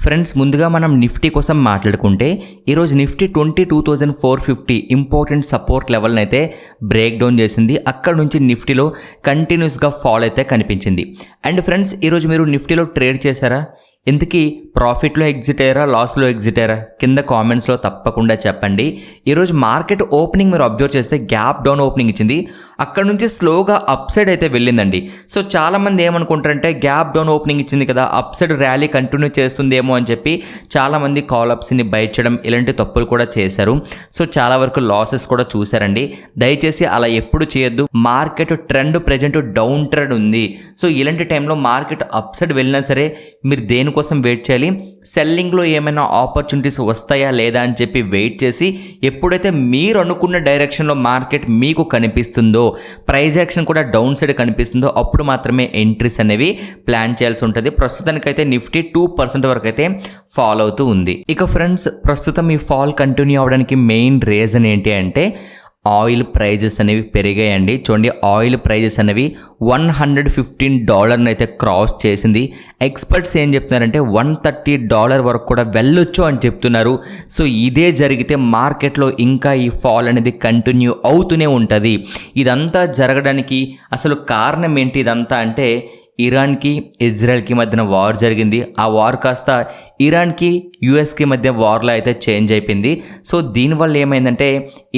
Friends, ముందుగా మనం Nifty కోసం మాట్లాడుకుంటే ఈరోజు నిఫ్టీ 22,450 ఇంపార్టెంట్ సపోర్ట్ లెవెల్ని అయితే బ్రేక్ డౌన్ చేసింది. అక్కడ నుంచి నిఫ్టీలో కంటిన్యూస్గా ఫాల్ అయితే కనిపించింది. అండ్ ఫ్రెండ్స్, ఈరోజు మీరు నిఫ్టీలో ట్రేడ్ చేశారా? ఇంతకీ ప్రాఫిట్లో ఎగ్జిట్ అయ్యారా, లాస్లో ఎగ్జిట్ అయ్యారా? కింద కామెంట్స్లో తప్పకుండా చెప్పండి. ఈరోజు మార్కెట్ ఓపెనింగ్ మీరు అబ్జర్వ్ చేస్తే గ్యాప్ డౌన్ ఓపెనింగ్ ఇచ్చింది. అక్కడ నుంచి స్లోగా అప్ సైడ్ అయితే వెళ్ళిందండి. సో చాలామంది ఏమనుకుంటారంటే గ్యాప్ డౌన్ ఓపెనింగ్ ఇచ్చింది కదా, అప్ సైడ్ ర్యాలీ కంటిన్యూ చేస్తుందేమో అని చెప్పి చాలామంది కాల్ అప్స్ని బై చేయడం ఇలాంటి తప్పులు కూడా చేశారు. సో చాలా వరకు లాసెస్ కూడా చూశారండి. దయచేసి అలా ఎప్పుడు చేయొద్దు. Market trend present down trend ఉంది. సో ఇలాంటి టైంలో మార్కెట్ అప్ సైడ్ వెళ్ళినా సరే మీరు దేనికోసం వెయిట్ చేయాలి? సెల్లింగ్లో ఏమైనా ఆపర్చునిటీస్ వస్తాయా లేదా అని చెప్పి వెయిట్ చేసి ఎప్పుడైతే మీరు అనుకున్న డైరెక్షన్లో మార్కెట్ మీకు కనిపిస్తుందో, ప్రైస్ యాక్షన్ కూడా డౌన్ సైడ్ కనిపిస్తుందో అప్పుడు మాత్రమే ఎంట్రీస్ అనేవి ప్లాన్ చేయాల్సి ఉంటుంది. ప్రస్తుతానికైతే నిఫ్టీ 2% వరకు అయితే ఫాల్ అవుతూ ఉంది. ఇక ఫ్రెండ్స్, ప్రస్తుతం ఈ ఫాల్ కంటిన్యూ అవడానికి మెయిన్ రీజన్ ఏంటి అంటే ఆయిల్ ప్రైజెస్ అనేవి పెరిగాయండి. చూడండి, ఆయిల్ ప్రైజెస్ అనేవి $115 అయితే క్రాస్ చేసింది. ఎక్స్పర్ట్స్ ఏం చెప్తున్నారంటే $130 వరకు కూడా వెళ్ళొచ్చు అని చెప్తున్నారు. సో ఇదే జరిగితే మార్కెట్లో ఇంకా ఈ ఫాల్ అనేది కంటిన్యూ అవుతూనే ఉంటుంది. ఇదంతా జరగడానికి అసలు కారణం ఏంటి? ఇదంతా అంటే ఇరాన్కి ఇజ్రాయెల్కి మధ్యన వార్ జరిగింది. ఆ వార్ కాస్త ఇరాన్కి యుఎస్కి మధ్య వార్లో అయితే చేంజ్ అయిపోయింది. సో దీనివల్ల ఏమైందంటే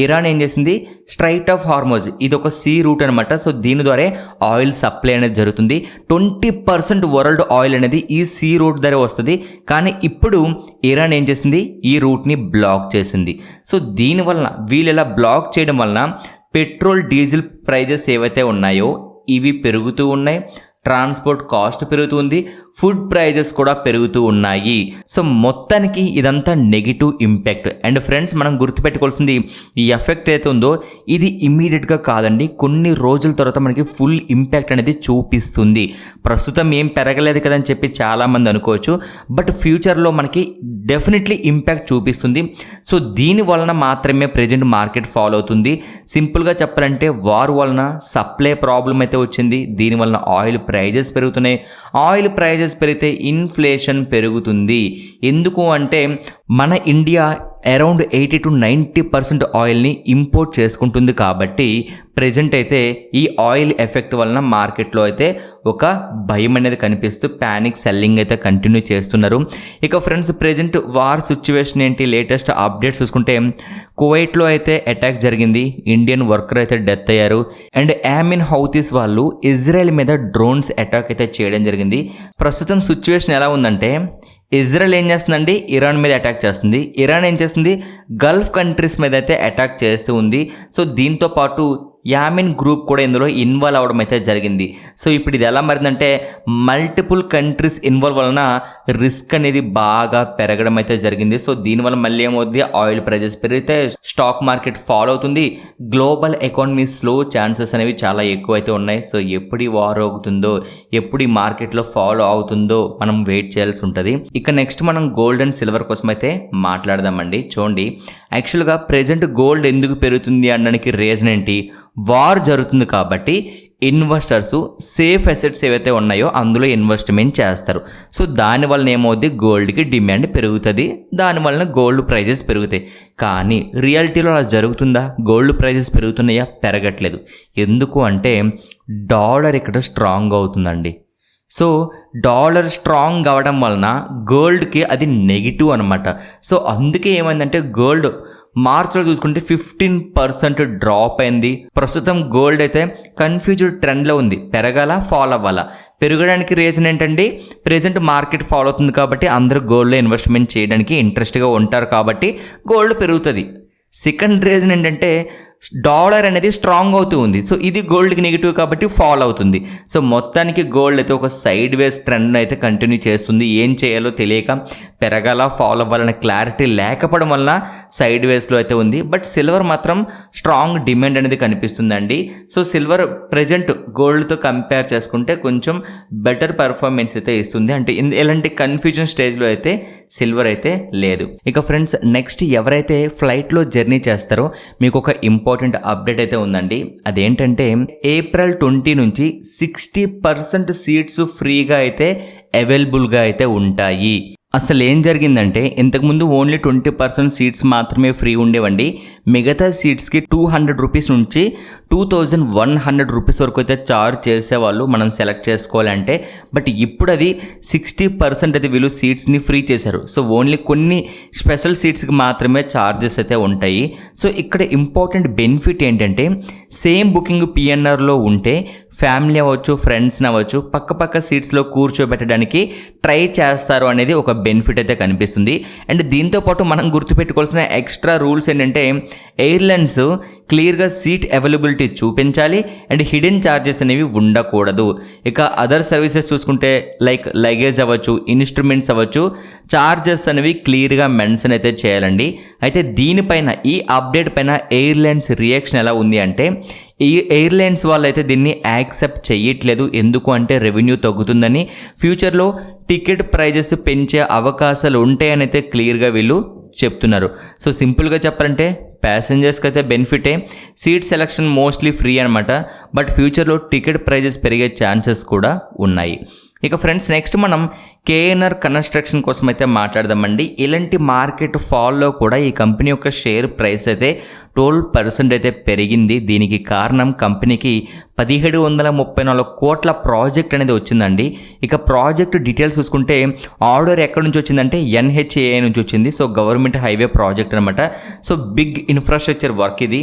ఇరాన్ ఏం చేసింది, స్ట్రైట్ ఆఫ్ హార్మోజ్, ఇది ఒక సీ రూట్ అనమాట. సో దీని ద్వారా ఆయిల్ సప్లై అనేది జరుగుతుంది. 20% వరల్డ్ ఆయిల్ అనేది ఈ సీ రూట్ ద్వారా వస్తుంది. కానీ ఇప్పుడు ఇరాన్ ఏం చేసింది, ఈ రూట్ని బ్లాక్ చేసింది. సో దీనివలన వీళ్ళు ఇలా బ్లాక్ చేయడం వలన పెట్రోల్ డీజిల్ ప్రైజెస్ ఏవైతే ఉన్నాయో ఇవి పెరుగుతూ ఉన్నాయి. ట్రాన్స్పోర్ట్ కాస్ట్ పెరుగుతుంది, ఫుడ్ ప్రైజెస్ కూడా పెరుగుతూ ఉన్నాయి. సో మొత్తానికి ఇదంతా నెగిటివ్ ఇంపాక్ట్. అండ్ ఫ్రెండ్స్, మనం గుర్తుపెట్టుకోవాల్సింది ఈ ఎఫెక్ట్ అయితే ఉందో ఇది ఇమ్మీడియట్గా కాదండి, కొన్ని రోజుల తర్వాత మనకి ఫుల్ ఇంపాక్ట్ అనేది చూపిస్తుంది. ప్రస్తుతం ఏం పెరగలేదు కదని చెప్పి చాలామంది అనుకోవచ్చు, బట్ ఫ్యూచర్లో మనకి డెఫినెట్లీ ఇంపాక్ట్ చూపిస్తుంది. సో దీని వలన మాత్రమే ప్రజెంట్ మార్కెట్ ఫాలో అవుతుంది. సింపుల్గా చెప్పాలంటే వార్ వలన సప్లై ప్రాబ్లం అయితే వచ్చింది. దీని వలన ఆయిల్ ప్రైజెస్ పెరుగుతున్నాయి. ఆయిల్ ప్రైజెస్ పెరిగితే ఇన్ఫ్లేషన్ పెరుగుతుంది. ఎందుకు అంటే మన ఇండియా అరౌండ్ 80 to 90% ఆయిల్ని ఇంపోర్ట్ చేసుకుంటుంది. కాబట్టి ప్రజెంట్ అయితే ఈ ఆయిల్ ఎఫెక్ట్ వలన మార్కెట్లో అయితే ఒక భయం అనేది కనిపిస్తూ ప్యానిక్ సెల్లింగ్ అయితే కంటిన్యూ చేస్తున్నారు. ఇక ఫ్రెండ్స్, ప్రజెంట్ వార్ సిచ్యువేషన్ ఏంటి, లేటెస్ట్ అప్డేట్స్ చూసుకుంటే కువైట్లో అయితే అటాక్ జరిగింది. ఇండియన్ వర్కర్ అయితే డెత్ అయ్యారు. అండ్ యామిన్ హౌతీస్ వాళ్ళు ఇజ్రాయెల్ మీద డ్రోన్స్ అటాక్ అయితే చేయడం జరిగింది. ప్రస్తుతం సిచ్యువేషన్ ఎలా ఉందంటే ఇజ్రాయెల్ ఏం చేస్తుందండి, ఇరాన్ మీద అటాక్ చేస్తుంది. ఇరాన్ ఏం చేస్తుంది, గల్ఫ్ కంట్రీస్ మీద అయితే అటాక్ చేస్తూ ఉంది. సో దీంతో పాటు యామిన్ గ్రూప్ కూడా ఇందులో ఇన్వాల్వ్ అవ్వడం అయితే జరిగింది. సో ఇప్పుడు ఇది ఎలా మారిందంటే మల్టిపుల్ కంట్రీస్ ఇన్వాల్వ్ వలన రిస్క్ అనేది బాగా పెరగడం అయితే జరిగింది. సో దీనివల్ల మళ్ళీ ఏమవుతుంది, ఆయిల్ ప్రైజెస్ పెరిగితే స్టాక్ మార్కెట్ ఫాలో అవుతుంది. గ్లోబల్ ఎకానమీ స్లో ఛాన్సెస్ అనేవి చాలా ఎక్కువ అయితే ఉన్నాయి. సో ఎప్పుడు వార్ అవుతుందో, ఎప్పుడు ఈ మార్కెట్లో ఫాలో అవుతుందో మనం వెయిట్ చేయాల్సి ఉంటుంది. ఇక నెక్స్ట్ మనం గోల్డ్ అండ్ సిల్వర్ కోసం అయితే మాట్లాడదామండి. చూడండి, యాక్చువల్గా ప్రజెంట్ గోల్డ్ ఎందుకు పెరుగుతుంది అనడానికి రీజన్ ఏంటి? వార్ జరుగుతుంది కాబట్టి ఇన్వెస్టర్స్ సేఫ్ అసెట్స్ ఏవైతే ఉన్నాయో అందులో ఇన్వెస్ట్మెంట్ చేస్తారు. సో దానివల్ల ఏమవుద్ది, గోల్డ్కి డిమాండ్ పెరుగుతుంది. దానివల్ల గోల్డ్ ప్రైజెస్ పెరుగుతాయి. కానీ రియాలిటీలో అలా జరుగుతుందా? గోల్డ్ ప్రైజెస్ పెరుగుతున్నాయా? పెరగట్లేదు. ఎందుకు అంటే డాలర్ ఇక్కడ స్ట్రాంగ్ అవుతుందండి. సో డాలర్ స్ట్రాంగ్ అవ్వడం వలన గోల్డ్కి అది నెగిటివ్ అనమాట. సో అందుకే ఏమైందంటే గోల్డ్ మార్చ్లో చూసుకుంటే 15% డ్రాప్ అయింది. ప్రస్తుతం గోల్డ్ అయితే కన్ఫ్యూజ్డ్ ట్రెండ్లో ఉంది. పెరగాల, ఫాల్ అవ్వాలా? పెరగడానికి రీజన్ ఏంటండి, ప్రెజెంట్ మార్కెట్ ఫాలో అవుతుంది కాబట్టి అందరూ గోల్డ్లో ఇన్వెస్ట్మెంట్ చేయడానికి ఇంట్రెస్ట్గా ఉంటారు కాబట్టి గోల్డ్ పెరుగుతుంది. సెకండ్ రీజన్ ఏంటంటే డాలర్ అనేది స్ట్రాంగ్ అవుతూ ఉంది. సో ఇది గోల్డ్కి నెగిటివ్ కాబట్టి ఫాల్ అవుతుంది. సో మొత్తానికి గోల్డ్ అయితే ఒక సైడ్ వేస్ ట్రెండ్ అయితే కంటిన్యూ చేస్తుంది. ఏం చేయాలో తెలియక పెరగాల, ఫాల్ అవ్వాలనే క్లారిటీ లేకపోవడం వల్ల సైడ్ వేస్లో అయితే ఉంది. బట్ సిల్వర్ మాత్రం స్ట్రాంగ్ డిమాండ్ అనేది కనిపిస్తుందండి. సో సిల్వర్ ప్రజెంట్ గోల్డ్తో కంపేర్ చేసుకుంటే కొంచెం బెటర్ పర్ఫార్మెన్స్ అయితే ఇస్తుంది. అంటే ఎలాంటి కన్ఫ్యూజన్ స్టేజ్లో అయితే సిల్వర్ అయితే లేదు. ఇక ఫ్రెండ్స్, నెక్స్ట్ ఎవరైతే ఫ్లైట్లో జర్నీ చేస్తారో మీకు ఒక ఇంపార్టెంట్ అప్డేట్ అయితే ఉందండి. అదేంటంటే ఏప్రిల్ 20 నుంచి 60% సీట్స్ ఫ్రీగా అయితే అవైలబుల్గా అయితే ఉంటాయి. అసలు ఏం జరిగిందంటే ఇంతకుముందు ఓన్లీ 20% సీట్స్ మాత్రమే ఫ్రీ ఉండేవండి. మిగతా సీట్స్కి 200 రూపీస్ నుంచి 2100 రూపీస్ వరకు అయితే చార్జ్ చేసేవాళ్ళు మనం సెలెక్ట్ చేసుకోవాలంటే. బట్ ఇప్పుడు అది 60% అది వీళ్ళు సీట్స్ని ఫ్రీ చేశారు. సో ఓన్లీ కొన్ని స్పెషల్ సీట్స్కి మాత్రమే ఛార్జెస్ అయితే ఉంటాయి. సో ఇక్కడ ఇంపార్టెంట్ బెనిఫిట్ ఏంటంటే సేమ్ బుకింగ్ పిఎన్ఆర్లో ఉంటే ఫ్యామిలీ అవ్వచ్చు, ఫ్రెండ్స్ని అవ్వచ్చు, పక్క సీట్స్లో కూర్చోబెట్టడానికి ట్రై చేస్తారు అనేది ఒక బెనిఫిట్ అయితే కనిపిస్తుంది. అండ్ దీంతోపాటు మనం గుర్తుపెట్టుకోవాల్సిన ఎక్స్ట్రా రూల్స్ ఏంటంటే ఎయిర్లైన్స్ క్లియర్గా సీట్ అవైలబిలిటీ చూపించాలి అండ్ హిడెన్ ఛార్జెస్ అనేవి ఉండకూడదు. ఇక అదర్ సర్వీసెస్ చూసుకుంటే లైక్ లగేజ్ అవ్వచ్చు, ఇన్స్ట్రుమెంట్స్ అవ్వచ్చు, ఛార్జెస్ అనేవి క్లియర్గా మెన్షన్ అయితే చేయాలండి. అయితే దీనిపైన ఈ అప్డేట్ పైన ఎయిర్లైన్స్ రియాక్షన్ ఎలా ఉంది అంటే ఈ ఎయిర్లైన్స్ వాళ్ళు అయితే దీన్ని యాక్సెప్ట్ చేయట్లేదు. ఎందుకు అంటే రెవెన్యూ తగ్గుతుందని, ఫ్యూచర్లో టికెట్ ప్రైజెస్ పెంచే అవకాశాలు ఉంటాయని అయితే క్లియర్గా వీళ్ళు చెప్తున్నారు. సో సింపుల్గా చెప్పాలంటే ప్యాసింజర్స్కి అయితే బెనిఫిటే, సీట్ సెలెక్షన్ మోస్ట్లీ ఫ్రీ అనమాట. బట్ ఫ్యూచర్లో టికెట్ ప్రైజెస్ పెరిగే ఛాన్సెస్ కూడా ఉన్నాయి. ఇక ఫ్రెండ్స్ నెక్స్ట్ మనం కేఎన్ఆర్ కన్స్ట్రక్షన్ కోసం అయితే మాట్లాడదామండి. ఇలాంటి మార్కెట్ ఫాల్లో కూడా ఈ కంపెనీ యొక్క షేర్ ప్రైస్ అయితే 12% అయితే పెరిగింది. దీనికి కారణం కంపెనీకి 1734 కోట్ల ప్రాజెక్ట్ అనేది వచ్చిందండి. ఇక ప్రాజెక్ట్ డీటెయిల్స్ చూసుకుంటే ఆర్డర్ ఎక్కడి నుంచి వచ్చిందంటే NHAI నుంచి వచ్చింది. సో గవర్నమెంట్ హైవే ప్రాజెక్ట్ అనమాట. సో బిగ్ ఇన్ఫ్రాస్ట్రక్చర్ వర్క్ ఇది.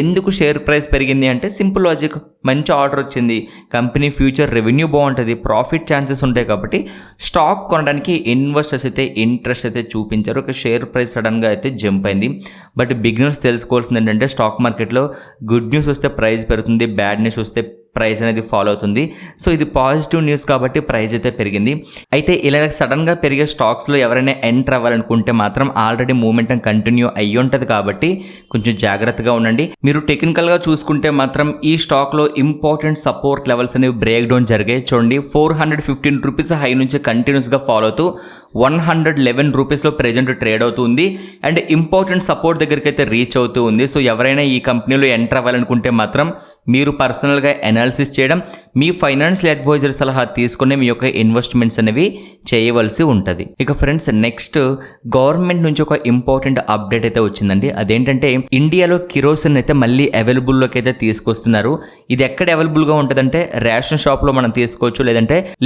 ఎందుకు షేర్ ప్రైస్ పెరిగింది అంటే సింపుల్ లాజిక్, మంచి ఆర్డర్ వచ్చింది, కంపెనీ ఫ్యూచర్ రెవెన్యూ బాగుంటుంది, ప్రాఫిట్ ఛాన్సెస్ ఉంటాయి కాబట్టి స్టాక్ కొనడానికి ఇన్వెస్టర్స్ అయితే ఇంట్రెస్ట్ అయితే చూపించారు. ఒక షేర్ ప్రైస్ సడన్గా అయితే జంప్ అయింది. బట్ బిగినర్స్ తెలుసుకోవాల్సింది ఏంటంటే స్టాక్ మార్కెట్లో గుడ్ న్యూస్ వస్తే ప్రైస్ పెరుగుతుంది, బ్యాడ్ న్యూస్ వస్తే ప్రైస్ అనేది ఫాలో అవుతుంది. సో ఇది పాజిటివ్ న్యూస్ కాబట్టి ప్రైస్ అయితే పెరిగింది. అయితే ఇలా సడన్గా పెరిగే స్టాక్స్లో ఎవరైనా ఎంటర్ అవ్వాలనుకుంటే మాత్రం ఆల్రెడీ మూమెంటం కంటిన్యూ అయ్యి ఉంటుంది కాబట్టి కొంచెం జాగ్రత్తగా ఉండండి. మీరు టెక్నికల్గా చూసుకుంటే మాత్రం ఈ స్టాక్లో ఇంపార్టెంట్ సపోర్ట్ లెవెల్స్ అనేవి బ్రేక్ డౌన్ జరిగాయి. చూడండి 415 రూపీస్ హై నుంచి కంటిన్యూస్గా ఫాలో అవుతూ 111 రూపీస్లో ప్రెజెంట్ ట్రేడ్ అవుతుంది అండ్ ఇంపార్టెంట్ సపోర్ట్ దగ్గరికి అయితే రీచ్ అవుతూ ఉంది. సో ఎవరైనా ఈ కంపెనీలో ఎంటర్ అవ్వాలనుకుంటే మాత్రం మీరు పర్సనల్గా అనాలిసిస్ చేయడం, మీ ఫైనాన్షియల్ అడ్వైజర్ సలహా తీసుకుని మీ యొక్క ఇన్వెస్ట్మెంట్స్ అనేవి చేయవలసి ఉంటుంది. ఇక ఫ్రెండ్స్ నెక్స్ట్ గవర్నమెంట్ నుంచి ఒక ఇంపార్టెంట్ అప్డేట్ అయితే వచ్చిందండి. అదేంటంటే ఇండియాలో కిరోసిన్ అయితే మళ్ళీ అవైలబుల్లోకి అయితే తీసుకొస్తున్నారు. ఇది ఎక్కడ అవైలబుల్గా ఉంటుందంటే రేషన్ షాప్లో మనం తీసుకోవచ్చు,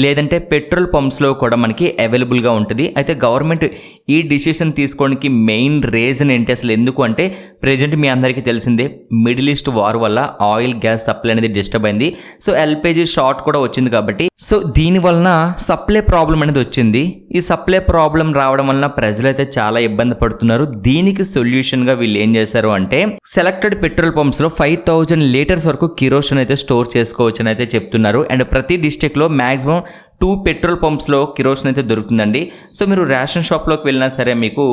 లేదంటే పెట్రోల్ పంప్స్లో కూడా మనకి అవైలబుల్గా ఉంటుంది. అయితే గవర్నమెంట్ ఈ డిసిషన్ తీసుకోవడానికి మెయిన్ రీజన్ ఏంటి, అసలు ఎందుకు అంటే ప్రెజెంట్ మీ అందరికీ తెలిసిందే మిడిల్ ఈస్ట్ వార్ వల్ల ఆయిల్ గ్యాస్ సప్లై అనేది డిస్టర్బ్ అయింది. సో LPG షార్ట్ కూడా వచ్చింది కాబట్టి సో దీని వలన సప్లై ప్రాబ్లం అనేది వచ్చింది. ఈ సప్లై ప్రాబ్లం రావడం వలన ప్రజలైతే చాలా ఇబ్బంది పడుతున్నారు. దీనికి సొల్యూషన్గా వీళ్ళు ఏం చేశారు అంటే సెలెక్టెడ్ పెట్రోల్ పంప్స్లో 5000 లీటర్స్ వరకు కిరోసిన్ అయితే స్టోర్ చేసుకోవచ్చు అని అయితే చెప్తున్నారు. అండ్ ప్రతి డిస్ట్రిక్ట్లో మ్యాక్సిమం 2 పెట్రోల్ పంప్స్లో కిరోసిన్ అయితే దొరుకుతుందండి. సో మీరు రేషన్ షాప్లోకి వెళ్ళినా సరే మీకు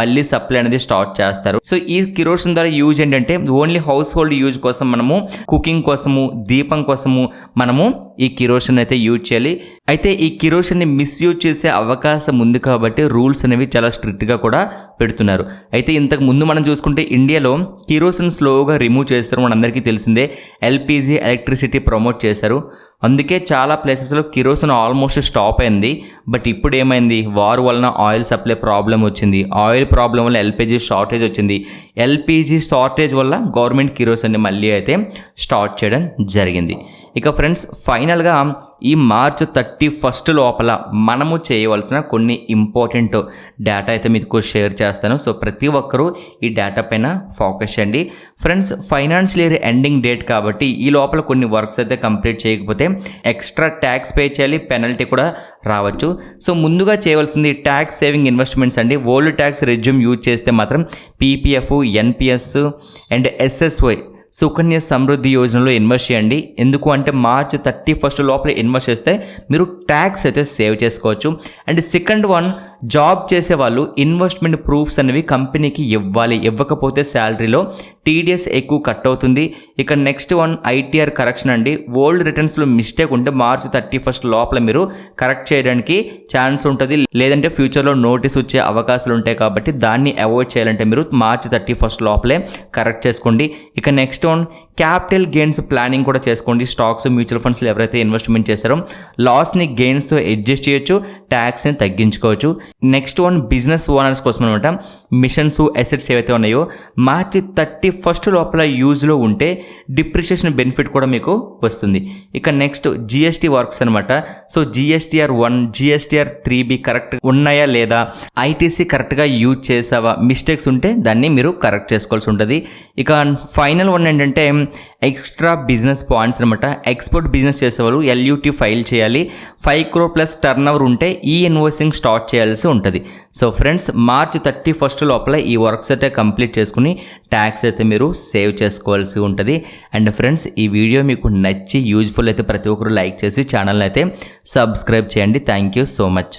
మళ్ళీ సప్లై అనేది స్టార్ట్ చేస్తారు. సో ఈ కిరోసిన్ ద్వారా యూజ్ ఏంటంటే ఓన్లీ హౌస్ హోల్డ్ యూజ్ కోసం, మనము కుకింగ్ కోసము, దీపం కోసము మనము ఈ కిరోసిన్ అయితే యూజ్ చేయాలి. అయితే ఈ కిరోసిన్ని మిస్యూజ్ చేసే అవకాశం ఉంది కాబట్టి రూల్స్ అనేవి చాలా స్ట్రిక్ట్గా కూడా పెడుతున్నారు. అయితే ఇంతకు ముందు మనం చూసుకుంటే ఇండియాలో కిరోసిన్ స్లోగా రిమూవ్ చేస్తారు, మనందరికీ తెలిసిందే. LPG ఎలక్ట్రిసిటీ ప్రమోట్ చేశారు, అందుకే చాలా ప్లేసెస్లో కిరోసిన్ ఆల్మోస్ట్ స్టాప్ అయింది. బట్ ఇప్పుడు ఏమైంది, వార్ వలన ఆయిల్ సప్లై ప్రాబ్లం వచ్చింది, ఆయిల్ ప్రాబ్లం వల్ల LPG షార్టేజ్ వచ్చింది. LPG షార్టేజ్ వల్ల గవర్నమెంట్ కిరోసిన్ని మళ్ళీ అయితే స్టార్ట్ చేయడం జరిగింది. ఇక ఫ్రెండ్స్ ఫైనల్గా ఈ మార్చ్ 31 లోపల మనము చేయవలసిన కొన్ని ఇంపార్టెంట్ డేటా అయితే మీకు షేర్ చేస్తాను. సో ప్రతి ఒక్కరూ ఈ డేటా పైన ఫోకస్ చేయండి. Friends financial year ending date కాబట్టి ఈ లోపల కొన్ని వర్క్స్ అయితే కంప్లీట్ చేయకపోతే ఎక్స్ట్రా ట్యాక్స్ పే చేయాలి, పెనల్టీ కూడా రావచ్చు. సో ముందుగా చేయవలసింది ట్యాక్స్ సేవింగ్ ఇన్వెస్ట్మెంట్స్ అండి. ఓల్డ్ ట్యాక్స్ రెజ్యూమ్ యూజ్ చేస్తే మాత్రం PPF, NPS and SSY Sukanya Samriddhi యోజనలో ఇన్వెస్ట్ చేయండి. ఎందుకు అంటే మార్చ్ 31 లోపల ఇన్వెస్ట్ చేస్తే మీరు ట్యాక్స్ అయితే సేవ్ చేసుకోవచ్చు. అండ్ సెకండ్ వన్, జాబ్ చేసే వాళ్ళు ఇన్వెస్ట్మెంట్ ప్రూఫ్స్ అనేవి కంపెనీకి ఇవ్వాలి, ఇవ్వకపోతే శాలరీలో TDS ఎక్కువ కట్ అవుతుంది. ఇక నెక్స్ట్ వన్ ITR కరెక్షన్ అండి. ఓల్డ్ రిటర్న్స్లో మిస్టేక్ ఉంటే మార్చ్ 31 లోపల మీరు కరెక్ట్ చేయడానికి ఛాన్స్ ఉంటుంది, లేదంటే ఫ్యూచర్లో నోటీస్ వచ్చే అవకాశాలు ఉంటాయి కాబట్టి దాన్ని అవాయిడ్ చేయాలంటే మీరు మార్చ్ 31 లోపలే కరెక్ట్ చేసుకోండి. ఇక next one capital gains planning కూడా చేసుకోండి. స్టాక్స్, మ్యూచువల్ ఫండ్స్లో ఎవరైతే ఇన్వెస్ట్మెంట్ చేశారో లాస్ని గెయిన్స్తో అడ్జస్ట్ చేయొచ్చు, ట్యాక్స్ని తగ్గించుకోవచ్చు. నెక్స్ట్ వన్ బిజినెస్ ఓనర్స్ కోసం అనమాట. మిషన్స్, అసెట్స్ ఏవైతే ఉన్నాయో మార్చి 31 లోపల యూజ్లో ఉంటే డిప్రిషియేషన్ బెనిఫిట్ కూడా మీకు వస్తుంది. ఇక నెక్స్ట్ జిఎస్టీ వర్క్స్ అనమాట. So GSTR 1, GSTR 3B correct ఉన్నాయా లేదా, ఐటీసీ కరెక్ట్గా యూజ్ చేసావా, మిస్టేక్స్ ఉంటే దాన్ని మీరు కరెక్ట్ చేసుకోవాల్సి ఉంటుంది. ఇక ఫైనల్ వన్ ఏంటంటే ఎక్స్ట్రా బిజినెస్ పాయింట్స్ అనమాట. ఎక్స్పోర్ట్ బిజినెస్ చేసేవాళ్ళు LUT ఫైల్ చేయాలి. 5 crore ప్లస్ టర్న్ ఓవర్ ఉంటే ఈ ఇన్వాయిసింగ్ స్టార్ట్ చేయాల్సి ఉంటుంది. సో ఫ్రెండ్స్, మార్చి 31 లోపల ఈ వర్క్స్ అయితే కంప్లీట్ చేసుకుని ట్యాక్స్ అయితే మీరు సేవ్ చేసుకోవాల్సి ఉంటుంది. అండ్ ఫ్రెండ్స్, ఈ వీడియో మీకు నచ్చి యూజ్ఫుల్ అయితే ప్రతి ఒక్కరు లైక్ చేసి ఛానల్ అయితే సబ్స్క్రైబ్ చేయండి. Thank you so much.